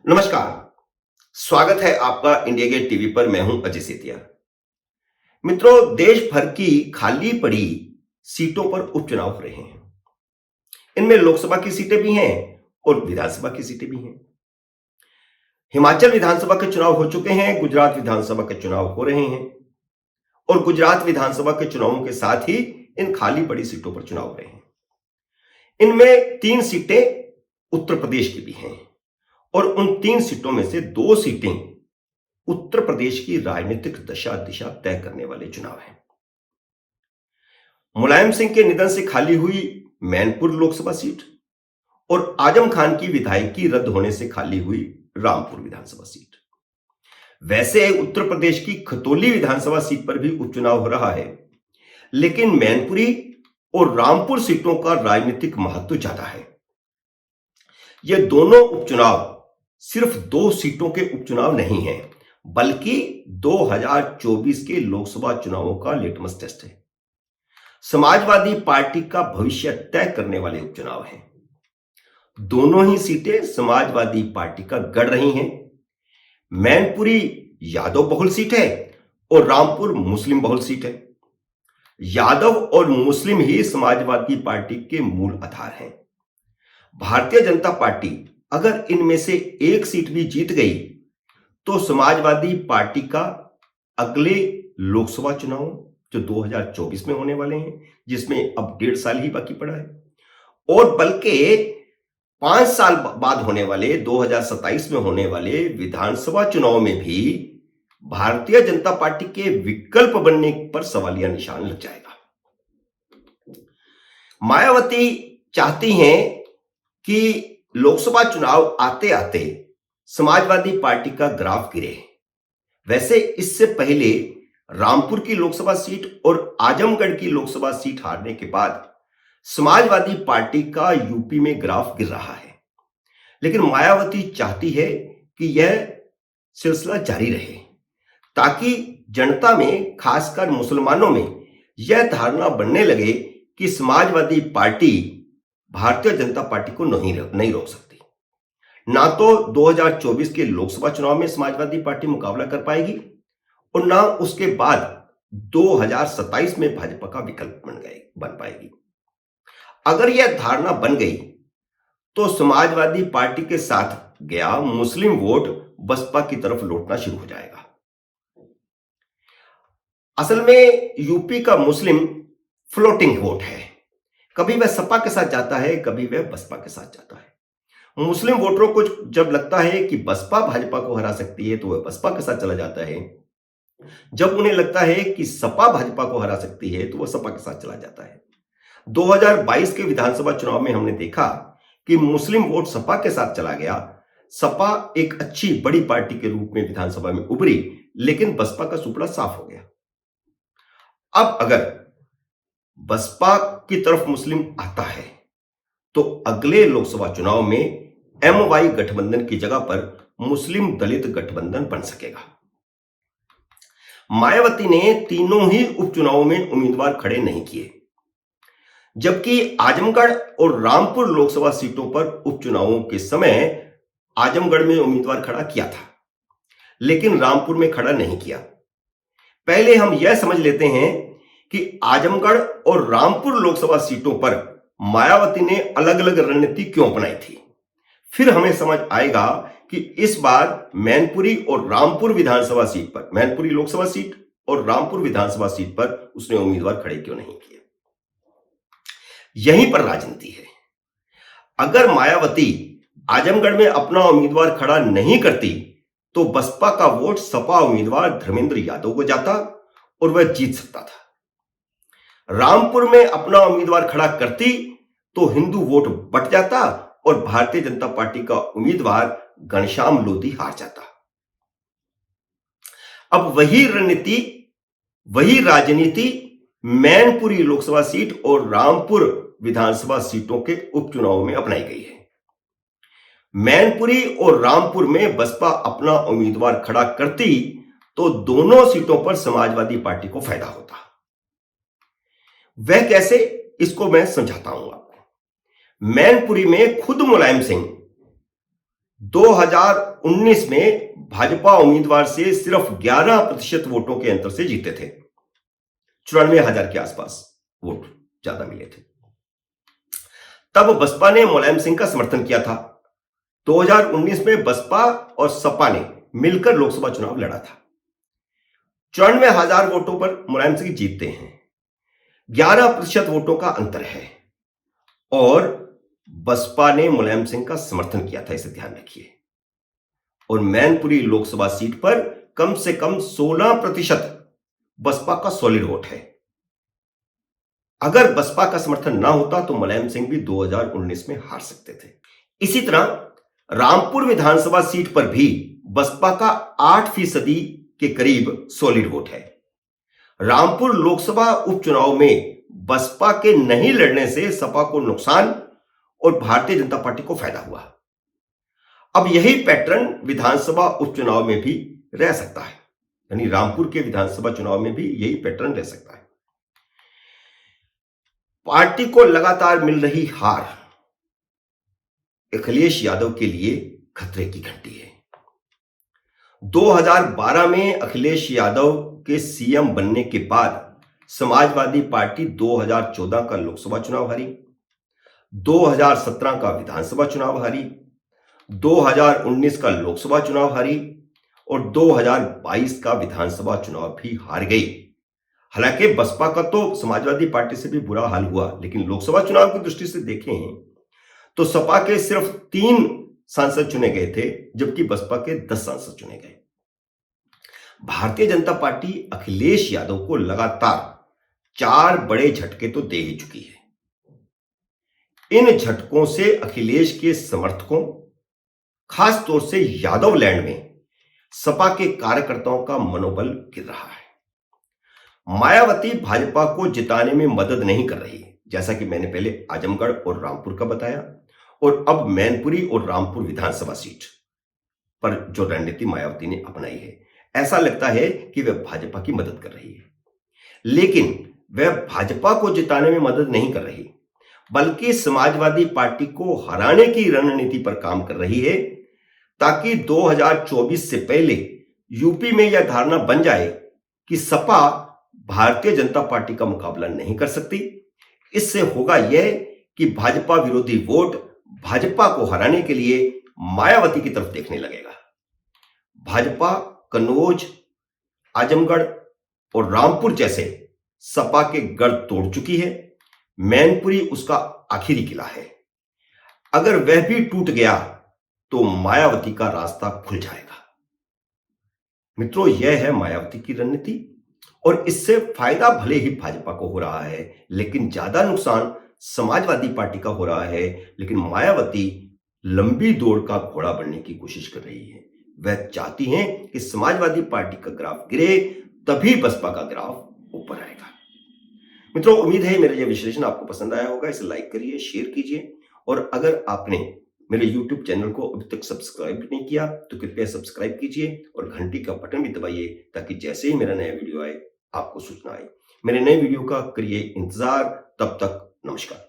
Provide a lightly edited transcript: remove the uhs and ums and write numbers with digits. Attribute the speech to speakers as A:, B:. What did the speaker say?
A: नमस्कार। स्वागत है आपका इंडिया गेट टीवी पर। मैं हूं अजय सेतिया। मित्रों, देश भर की खाली पड़ी सीटों पर उपचुनाव हो रहे हैं। इनमें लोकसभा की सीटें भी हैं और विधानसभा की सीटें भी हैं। हिमाचल विधानसभा के चुनाव हो चुके हैं, गुजरात विधानसभा के चुनाव हो रहे हैं और गुजरात विधानसभा के चुनावों के साथ ही इन खाली पड़ी सीटों पर चुनाव हो रहे हैं। इनमें 3 सीटें उत्तर प्रदेश की भी हैं और उन 3 सीटों में से 2 सीटें उत्तर प्रदेश की राजनीतिक दशा दिशा तय करने वाले चुनाव हैं। मुलायम सिंह के निधन से खाली हुई मैनपुर लोकसभा सीट और आजम खान की विधायकी रद्द होने से खाली हुई रामपुर विधानसभा सीट। वैसे उत्तर प्रदेश की खतौली विधानसभा सीट पर भी उपचुनाव हो रहा है, लेकिन मैनपुरी और रामपुर सीटों का राजनीतिक महत्व ज्यादा है। ये दोनों उपचुनाव सिर्फ 2 सीटों के उपचुनाव नहीं है, बल्कि 2024 के लोकसभा चुनावों का लिटमस टेस्ट है। समाजवादी पार्टी का भविष्य तय करने वाले उपचुनाव हैं। दोनों ही सीटें समाजवादी पार्टी का गढ़ रही हैं। मैनपुरी यादव बहुल सीट है और रामपुर मुस्लिम बहुल सीट है। यादव और मुस्लिम ही समाजवादी पार्टी के मूल आधार हैं। भारतीय जनता पार्टी अगर इनमें से एक सीट भी जीत गई तो समाजवादी पार्टी का अगले लोकसभा चुनाव जो 2024 में होने वाले हैं, जिसमें अब 1.5 साल ही बाकी पड़ा है, और बल्कि 5 साल बाद होने वाले 2027 में होने वाले विधानसभा चुनाव में भी भारतीय जनता पार्टी के विकल्प बनने पर सवालिया निशान लग जाएगा। मायावती चाहती हैं कि लोकसभा चुनाव आते आते समाजवादी पार्टी का ग्राफ गिरे। वैसे इससे पहले रामपुर की लोकसभा सीट और आजमगढ़ की लोकसभा सीट हारने के बाद समाजवादी पार्टी का यूपी में ग्राफ गिर रहा है, लेकिन मायावती चाहती है कि यह सिलसिला जारी रहे ताकि जनता में, खासकर मुसलमानों में यह धारणा बनने लगे कि समाजवादी पार्टी भारतीय जनता पार्टी को नहीं रोक सकती। ना तो 2024 के लोकसभा चुनाव में समाजवादी पार्टी मुकाबला कर पाएगी और ना उसके बाद 2027 में भाजपा का विकल्प बन पाएगी। अगर यह धारणा बन गई तो समाजवादी पार्टी के साथ गया मुस्लिम वोट बसपा की तरफ लौटना शुरू हो जाएगा। असल में यूपी का मुस्लिम फ्लोटिंग वोट है। कभी वह सपा के साथ जाता है, कभी वह बसपा के साथ जाता है। मुस्लिम वोटरों को जब लगता है कि बसपा भाजपा को हरा सकती है तो वह बसपा के साथ चला जाता है। जब उन्हें लगता है कि सपा भाजपा को हरा सकती है तो वह सपा के साथ चला जाता है। 2022 के विधानसभा चुनाव में हमने देखा कि मुस्लिम वोट सपा के साथ चला गया। सपा एक अच्छी बड़ी पार्टी के रूप में विधानसभा में उभरी, लेकिन बसपा का सुपड़ा साफ हो गया। अब अगर बसपा की तरफ मुस्लिम आता है तो अगले लोकसभा चुनाव में एमवाई गठबंधन की जगह पर मुस्लिम दलित गठबंधन बन सकेगा। मायावती ने तीनों ही उपचुनावों में उम्मीदवार खड़े नहीं किए, जबकि आजमगढ़ और रामपुर लोकसभा सीटों पर उपचुनावों के समय आजमगढ़ में उम्मीदवार खड़ा किया था, लेकिन रामपुर में खड़ा नहीं किया। पहले हम यह समझ लेते हैं कि आजमगढ़ और रामपुर लोकसभा सीटों पर मायावती ने अलग अलग रणनीति क्यों अपनाई थी। फिर हमें समझ आएगा कि इस बार मैनपुरी और रामपुर विधानसभा सीट पर, मैनपुरी लोकसभा सीट और रामपुर विधानसभा सीट पर उसने उम्मीदवार खड़े क्यों नहीं किए। यहीं पर राजनीति है। अगर मायावती आजमगढ़ में अपना उम्मीदवार खड़ा नहीं करती तो बसपा का वोट सपा उम्मीदवार धर्मेंद्र यादव को जाता और वह जीत सकता था। रामपुर में अपना उम्मीदवार खड़ा करती तो हिंदू वोट बट जाता और भारतीय जनता पार्टी का उम्मीदवार घनश्याम लोधी हार जाता। अब वही रणनीति, वही राजनीति मैनपुरी लोकसभा सीट और रामपुर विधानसभा सीटों के उपचुनाव में अपनाई गई है। मैनपुरी और रामपुर में बसपा अपना उम्मीदवार खड़ा करती तो दोनों सीटों पर समाजवादी पार्टी को फायदा होता। वह कैसे, इसको मैं समझाता हूं आपको। मैनपुरी में खुद मुलायम सिंह 2019 में भाजपा उम्मीदवार से सिर्फ 11% वोटों के अंतर से जीते थे। 94,000 के आसपास वोट ज्यादा मिले थे। तब बसपा ने मुलायम सिंह का समर्थन किया था। 2019 में बसपा और सपा ने मिलकर लोकसभा चुनाव लड़ा था। 94,000 वोटों पर मुलायम सिंह जीतते हैं। 11% वोटों का अंतर है और बसपा ने मुलायम सिंह का समर्थन किया था, इसे ध्यान रखिए। और मैनपुरी लोकसभा सीट पर कम से कम 16% बसपा का सॉलिड वोट है। अगर बसपा का समर्थन ना होता तो मुलायम सिंह भी 2019 में हार सकते थे। इसी तरह रामपुर विधानसभा सीट पर भी बसपा का 8% के करीब सॉलिड वोट है। रामपुर लोकसभा उपचुनाव में बसपा के नहीं लड़ने से सपा को नुकसान और भारतीय जनता पार्टी को फायदा हुआ। अब यही पैटर्न विधानसभा उपचुनाव में भी रह सकता है, यानी रामपुर के विधानसभा चुनाव में भी यही पैटर्न रह सकता है। पार्टी को लगातार मिल रही हार अखिलेश यादव के लिए खतरे की घंटी है। 2012 में अखिलेश यादव के सीएम बनने के बाद समाजवादी पार्टी 2014 का लोकसभा चुनाव हारी, 2017 का विधानसभा चुनाव हारी, 2019 का लोकसभा चुनाव हारी और 2022 का विधानसभा चुनाव भी हार गई। हालांकि बसपा का तो समाजवादी पार्टी से भी बुरा हाल हुआ, लेकिन लोकसभा चुनाव की दृष्टि से देखें तो सपा के सिर्फ 3 सांसद चुने गए थे, जबकि बसपा के 10 सांसद चुने गए। भारतीय जनता पार्टी अखिलेश यादव को लगातार 4 बड़े झटके तो दे ही चुकी है। इन झटकों से अखिलेश के समर्थकों, खास तौर से यादव लैंड में सपा के कार्यकर्ताओं का मनोबल गिर रहा है। मायावती भाजपा को जिताने में मदद नहीं कर रही, जैसा कि मैंने पहले आजमगढ़ और रामपुर का बताया, और अब मैनपुरी और रामपुर विधानसभा सीट पर जो रणनीति मायावती ने अपनाई है, ऐसा लगता है कि वह भाजपा की मदद कर रही है। लेकिन वह भाजपा को जिताने में मदद नहीं कर रही, बल्कि समाजवादी पार्टी को हराने की रणनीति पर काम कर रही है, ताकि 2024 से पहले यूपी में यह धारणा बन जाए कि सपा भारतीय जनता पार्टी का मुकाबला नहीं कर सकती। इससे होगा यह कि भाजपा विरोधी वोट भाजपा को हराने के लिए मायावती की तरफ देखने लगेगा। भाजपा कन्नौज, आजमगढ़ और रामपुर जैसे सपा के गढ़ तोड़ चुकी है। मैनपुरी उसका आखिरी किला है। अगर वह भी टूट गया तो मायावती का रास्ता खुल जाएगा। मित्रों, यह है मायावती की रणनीति और इससे फायदा भले ही भाजपा को हो रहा है, लेकिन ज्यादा नुकसान समाजवादी पार्टी का हो रहा है। लेकिन मायावती लंबी दौड़ का घोड़ा बनने की कोशिश कर रही है। वह चाहती हैं कि समाजवादी पार्टी का ग्राफ गिरे, तभी बसपा का ग्राफ ऊपर आएगा। मित्रों, उम्मीद है मेरा यह विश्लेषण आपको पसंद आया होगा। इसे लाइक करिए, शेयर कीजिए, और अगर आपने मेरे YouTube चैनल को अभी तक सब्सक्राइब नहीं किया तो कृपया सब्सक्राइब कीजिए और घंटी का बटन भी दबाइए, ताकि जैसे ही मेरा नया वीडियो आए आपको सूचना आए। मेरे नए वीडियो का करिए इंतजार। तब तक नमस्कार।